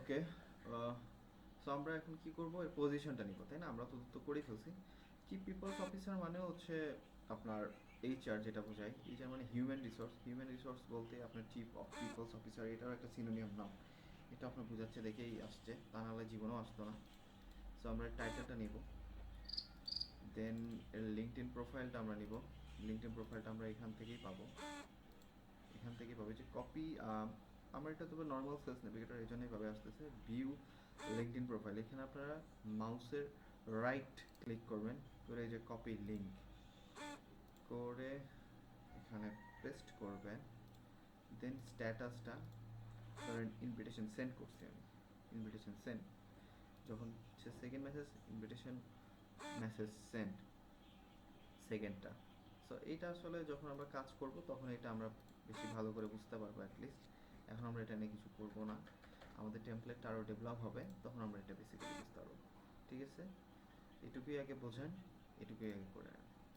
ওকে, so আমরা এখন কি করব, এর পজিশনটা নিব, তাই না? আমরা তো করেই ফেলছি। কি পিপলস অফিসার মানে হচ্ছে আপনার এইচআর, যেটা বোঝায় এইচআর মানে হিউম্যান রিসোর্স। হিউম্যান রিসোর্স বলতে আপনার চিফ অফ পিপলস অফিসার, এটাও একটা সিনোনিয়াম নাম। এটা আপনার বোঝাচ্ছে দেখেই আসছে, তা নাহলে জীবনেও আসতো না। সো আমরা টাইটেলটা নিব, দেন এর লিঙ্কডইন প্রোফাইলটা আমরা নিব। লিঙ্কডইন প্রোফাইলটা আমরা এখান থেকেই পাবো, এখান থেকেই পাবো যে কপি। আমার এটা তবে নর্মাল সেলস নেভিগেটর, এই জন্যই ভাবে আসতেছে ভিউ লিঙ্কডইন প্রোফাইল। এখানে আপনারা মাউসের রাইট ক্লিক করবেন, করে এই যে কপি লিঙ্ক করে এখানে পেস্ট করবেন। দেন স্ট্যাটাসটা ধরেন ইনভিটেশন সেন্ড করছি আমি, ইনভিটেশন সেন্ড। যখন সে second message, invitation message send, সেকেন্ডটা। সো এইটা আসলে যখন আমরা কাজ করব তখন এটা আমরা বেশি ভালো করে বুঝতে পারবো অ্যাটলিস্ট। এখন আমরা এটা নিয়ে কিছু করব না, আমাদের টেমপ্লেটটা আরও ডেভেলপ হবে, তখন আমরা এটা বেসিক্যালি বুঝতে পারবো। ঠিক আছে, এটুকুই আগে বোঝেন, এটুকুই আগে করে নেন।